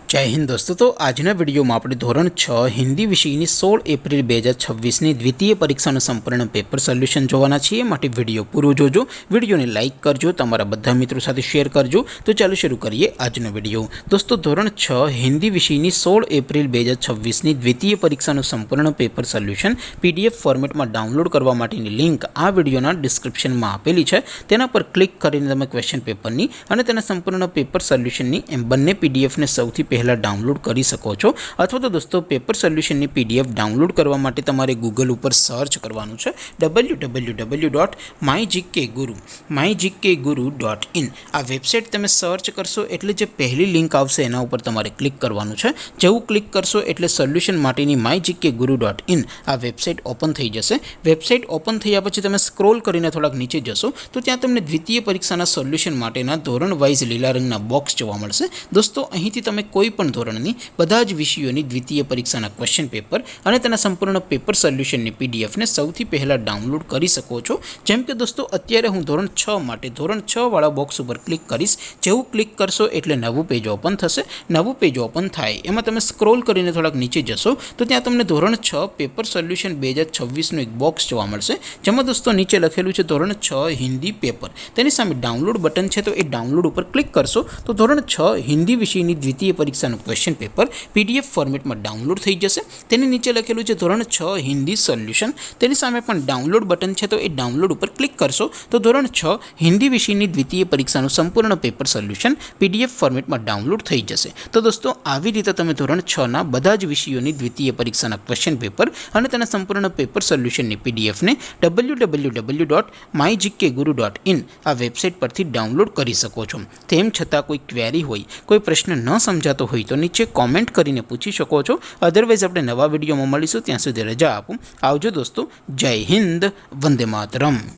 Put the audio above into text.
जय हिंद दोस्तों। तो आजना विडियो में આપણે ધોરણ 6 હિન્દી વિષયની 16 એપ્રિલ 2026ની દ્વિતીય પરીક્ષાનું સંપૂર્ણ પેપર સોલ્યુશન જોવાના છીએ। માટે વિડિયો પૂરો જોજો, વિડિયોને લાઈક કરજો, તમારા બધા મિત્રો સાથે શેર કરજો। તો ચાલો શરૂ કરીએ આજનો વિડિયો। દોસ્તો ધોરણ 6 હિન્દી વિષયની 16 એપ્રિલ 2026ની દ્વિતીય પરીક્ષાનું સંપૂર્ણ પેપર સોલ્યુશન પીડીએફ ફોર્મેટમાં ડાઉનલોડ કરવા માટેની લિંક આ વિડિયોના ડિસ્ક્રિપ્શનમાં આપેલી છે। તેના પર ક્લિક કરીને તમે ક્વેશ્ચન પેપરની અને તેના સંપૂર્ણ પેપર સોલ્યુશનની એમ બંને પીડીએફને સૌથી પહેલા डाउनलॉड कर सको छो। अथवा तो दोस्तों पेपर सोल्यूशन पीडीएफ डाउनलॉड करवा माटे तमारे गूगल पर सर्च करवानुं छे www.mygkguru.in। आ वेबसाइट तमे सर्च करशो एटले जे पहली लिंक आवशे एना उपर तमारे क्लिक करवानुं छे। जेवुं क्लिक करशो एटले सोल्यूशन माटेनी mygkguru.in आ वेबसाइट ओपन थई जशे। वेबसाइट ओपन थया पछी तमे स्क्रॉल करीने थोड़ाक नीचे जशो तो त्यां तमने द्वितीय परीक्षाना सोल्यूशन माटेना धोरण वाइज लीला रंगना बॉक्स जोवा मळशे। दोस्तों અહીંથી તમે કોઈ પણ ધોરણની બધા જ વિષયોની દ્વિતીય પરીક્ષાના ક્વેશ્ચન પેપર અને તેના સંપૂર્ણ પેપર સોલ્યુશનની પીડીએફને સૌથી પહેલા ડાઉનલોડ કરી શકો છો। જેમ કે દોસ્તો અત્યારે હું ધોરણ 6 માટે ધોરણ 6 વાળા બોક્સ ઉપર ક્લિક કરીશ। જેવું ક્લિક કરશો એટલે નવું પેજ ઓપન થશે। નવું પેજ ઓપન થાય એમાં તમે સ્ક્રોલ કરીને થોડાક નીચે જશો તો ત્યાં તમને ધોરણ 6 પેપર સોલ્યુશન 2026નું એક બોક્સ જોવા મળશે। જેમાં દોસ્તો નીચે લખેલું છે ધોરણ 6 હિન્દી પેપર। તેની સામે ડાઉનલોડ બટન છે તો એ ડાઉનલોડ ઉપર ક્લિક કરશો તો ધોરણ 6 હિન્દી વિષયની દ્વિતીય પરીક્ષાનું क्वेश्चन पेपर पीडीएफ फॉर्मेट में डाउनलॉड थई जशे। तेनी नीचे लखेलुं छे धोरण 6 हिंदी सोल्यूशन। तेनी सामे पण डाउनलॉड बटन छे तो ए डाउनलॉड पर क्लिक करशो तो धोरण 6 हिंदी विषयनी द्वितीय परीक्षानुं संपूर्ण पेपर सोल्यूशन पीडीएफ फॉर्मेट में डाउनलॉड थई जशे। तो दोस्तों આવી રીતે તમે ધોરણ 6 ના બધા જ વિષયોની દ્વિતીય પરીક્ષાના ક્વેશ્ચન પેપર અને તેના સંપૂર્ણ પેપર સોલ્યુશનની પીડીએફ ને www.mygkguru.in આ વેબસાઇટ પરથી ડાઉનલોડ કરી શકો છો। તેમ છતાં કોઈ ક્વેરી હોય, કોઈ પ્રશ્ન ન સમજાતો હોય તો नीचे कॉमेंट करीने पूछी शको छो। अदरवाइज अपने नवा विडियो में मळीशुं, त्यां सुधी रजा आपो। आवजो दोस्तों। जय हिंद, वंदे मातरम।